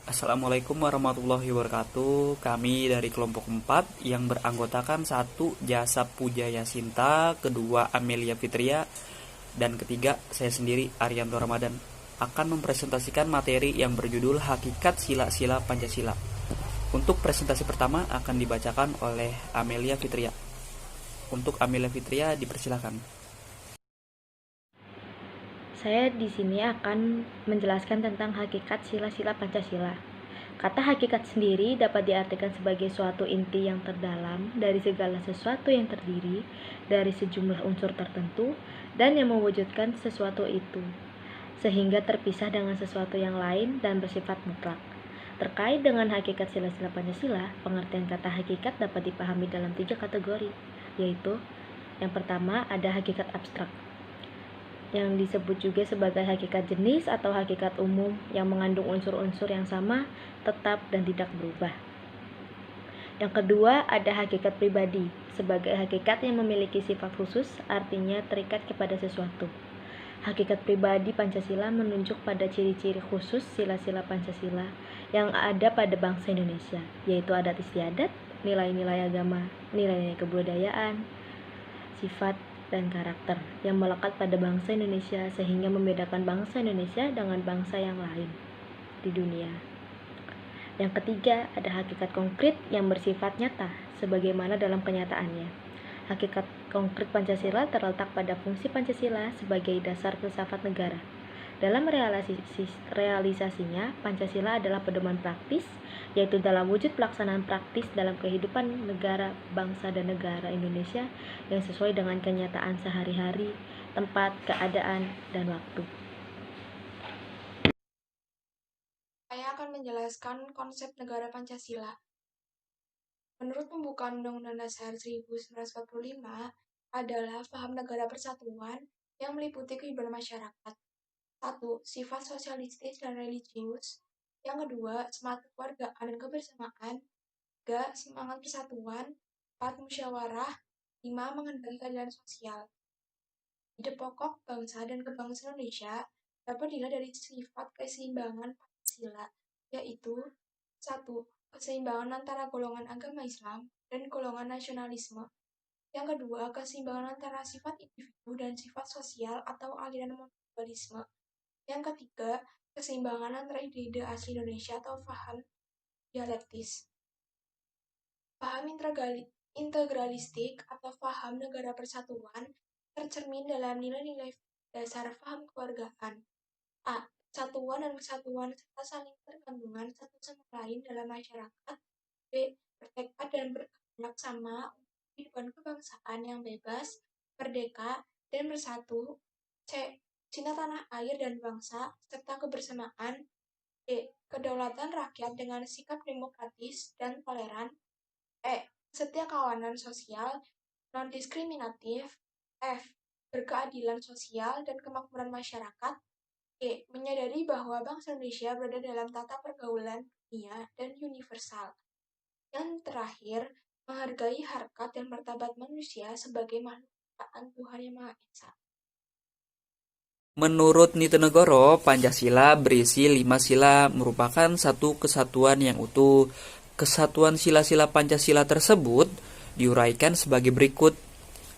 Assalamualaikum warahmatullahi wabarakatuh. Kami dari kelompok 4 yang beranggotakan satu Jasa Pujaya Sinta, kedua Amelia Fitria, dan ketiga saya sendiri Arianto Ramadan akan mempresentasikan materi yang berjudul Hakikat Sila-Sila Pancasila. Untuk presentasi pertama akan dibacakan oleh Amelia Fitria. Untuk Amelia Fitria dipersilakan. Saya di sini akan menjelaskan tentang hakikat sila-sila Pancasila. Kata hakikat sendiri dapat diartikan sebagai suatu inti yang terdalam dari segala sesuatu yang terdiri dari sejumlah unsur tertentu dan yang mewujudkan sesuatu itu, sehingga terpisah dengan sesuatu yang lain dan bersifat mutlak. Terkait dengan hakikat sila-sila Pancasila, pengertian kata hakikat dapat dipahami dalam 3 kategori, yaitu yang pertama ada hakikat abstrak, yang disebut juga sebagai hakikat jenis atau hakikat umum yang mengandung unsur-unsur yang sama, tetap, dan tidak berubah. Yang kedua, ada hakikat pribadi, sebagai hakikat yang memiliki sifat khusus, artinya terikat kepada sesuatu. Hakikat pribadi Pancasila menunjuk pada ciri-ciri khusus sila-sila Pancasila yang ada pada bangsa Indonesia, yaitu adat istiadat, nilai-nilai agama, nilai-nilai kebudayaan, sifat, dan karakter yang melekat pada bangsa Indonesia sehingga membedakan bangsa Indonesia dengan bangsa yang lain di dunia. Yang ketiga, ada hakikat konkret yang bersifat nyata sebagaimana dalam kenyataannya. Hakikat konkret Pancasila terletak pada fungsi Pancasila sebagai dasar filsafat negara. Dalam realisasinya, Pancasila adalah pedoman praktis, yaitu dalam wujud pelaksanaan praktis dalam kehidupan negara, bangsa, dan negara Indonesia yang sesuai dengan kenyataan sehari-hari, tempat, keadaan, dan waktu. Saya akan menjelaskan konsep negara Pancasila. Menurut pembukaan Undang-Undang Dasar 1945 adalah paham negara persatuan yang meliputi kehidupan masyarakat. 1. Sifat sosialistis dan religius. Yang kedua, semangat kekeluargaan dan kebersamaan. 3. Semangat persatuan. 4. Musyawarah. 5. Mengendalikan keadilan sosial. Ide pokok bangsa dan kebangsaan Indonesia dapat dilihat dari sifat keseimbangan Pancasila, yaitu 1. Keseimbangan antara golongan agama Islam dan golongan nasionalisme. Yang kedua, keseimbangan antara sifat individu dan sifat sosial atau aliran individualisme. Yang ketiga, keseimbangan antara ide-ide asli Indonesia atau paham dialektis. Paham integralistik atau paham negara persatuan tercermin dalam nilai-nilai dasar paham kekeluargaan. A. Persatuan dan kesatuan serta saling bergantungan satu sama lain dalam masyarakat. B. Bertekad dan berkehendak sama untuk kehidupan kebangsaan yang bebas, merdeka, dan bersatu. C. Cinta tanah air dan bangsa, serta kebersamaan. D. Kedaulatan rakyat dengan sikap demokratis dan toleran. E. Setia kawanan sosial, non-diskriminatif. F. Berkeadilan sosial dan kemakmuran masyarakat. G. Menyadari bahwa bangsa Indonesia berada dalam tata pergaulan dunia dan universal. Yang terakhir, menghargai harkat dan martabat manusia sebagai makhluk ciptaan Tuhan Yang Maha Esa. Menurut Nitonegoro, Pancasila berisi 5 sila merupakan satu kesatuan yang utuh. Kesatuan sila-sila Pancasila tersebut diuraikan sebagai berikut.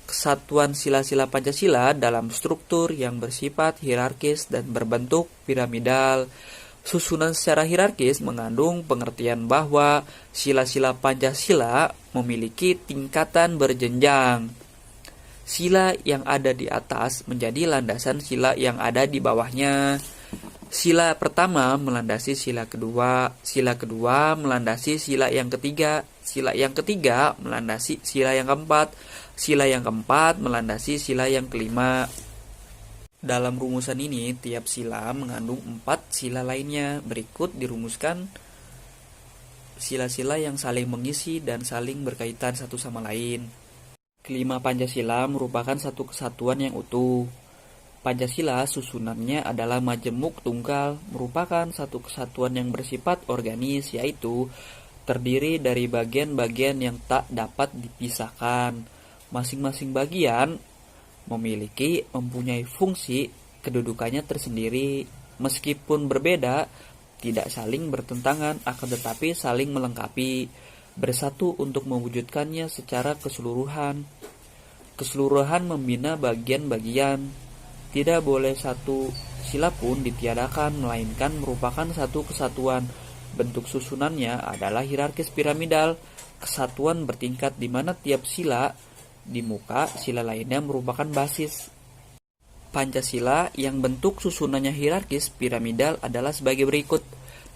Kesatuan sila-sila Pancasila dalam struktur yang bersifat hierarkis dan berbentuk piramidal. Susunan secara hierarkis mengandung pengertian bahwa sila-sila Pancasila memiliki tingkatan berjenjang. Sila yang ada di atas menjadi landasan sila yang ada di bawahnya. Sila pertama melandasi sila kedua melandasi sila yang ketiga melandasi sila yang keempat, sila yang keempat melandasi sila yang kelima. Dalam rumusan ini, tiap sila mengandung 4 sila lainnya. Berikut dirumuskan sila-sila yang saling mengisi dan saling berkaitan satu sama lain. Kelima Pancasila merupakan satu kesatuan yang utuh. Pancasila susunannya adalah majemuk tunggal, merupakan satu kesatuan yang bersifat organis, yaitu terdiri dari bagian-bagian yang tak dapat dipisahkan. Masing-masing bagian mempunyai fungsi kedudukannya tersendiri. Meskipun berbeda, tidak saling bertentangan, akan tetapi saling melengkapi, bersatu untuk mewujudkannya secara keseluruhan. Keseluruhan membina bagian-bagian. Tidak boleh satu sila pun ditiadakan, melainkan merupakan satu kesatuan. Bentuk susunannya adalah hierarkis piramidal, kesatuan bertingkat di mana tiap sila di muka sila lainnya merupakan basis. Pancasila yang bentuk susunannya hierarkis piramidal adalah sebagai berikut.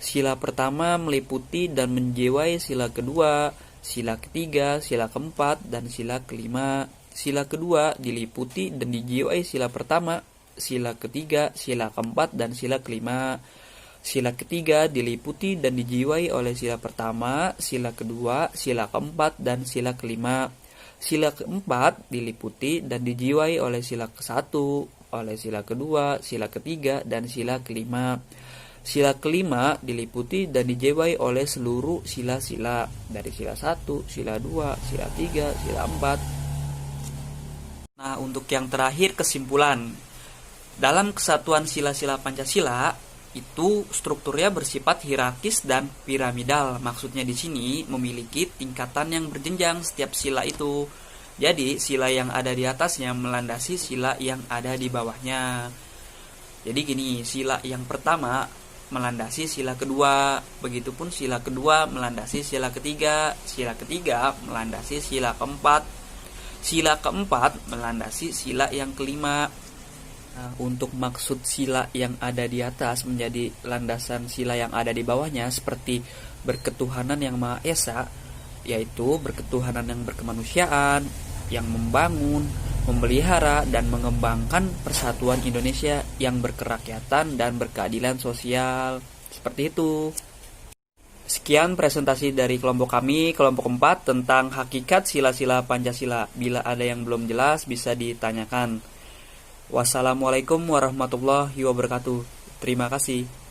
Sila pertama meliputi dan menjiwai sila kedua, sila ketiga, sila keempat, dan sila kelima. Sila kedua diliputi dan dijiwai sila pertama, sila ketiga, sila keempat, dan sila kelima. Sila ketiga diliputi dan dijiwai oleh sila pertama, sila kedua, sila keempat, dan sila kelima. Sila keempat diliputi dan dijiwai oleh sila kesatu, oleh sila kedua, sila ketiga, dan sila kelima. Sila kelima diliputi dan dijiwai oleh seluruh sila-sila dari sila 1, sila 2, sila 3, sila 4. Nah, untuk yang terakhir kesimpulan. Dalam kesatuan sila-sila Pancasila itu strukturnya bersifat hierarkis dan piramidal. Maksudnya di sini memiliki tingkatan yang berjenjang setiap sila itu. Jadi sila yang ada di atasnya melandasi sila yang ada di bawahnya. Jadi gini, sila yang pertama melandasi sila kedua, begitupun sila kedua melandasi sila ketiga melandasi sila keempat melandasi sila yang kelima. Nah, untuk maksud sila yang ada di atas menjadi landasan sila yang ada di bawahnya seperti berketuhanan yang Maha Esa, yaitu berketuhanan yang berkemanusiaan, yang membangun, memelihara, dan mengembangkan persatuan Indonesia yang berkerakyatan dan berkeadilan sosial. Seperti itu. Sekian presentasi dari kelompok kami, kelompok 4, tentang hakikat sila-sila Pancasila. Bila ada yang belum jelas, bisa ditanyakan. Wassalamualaikum warahmatullahi wabarakatuh. Terima kasih.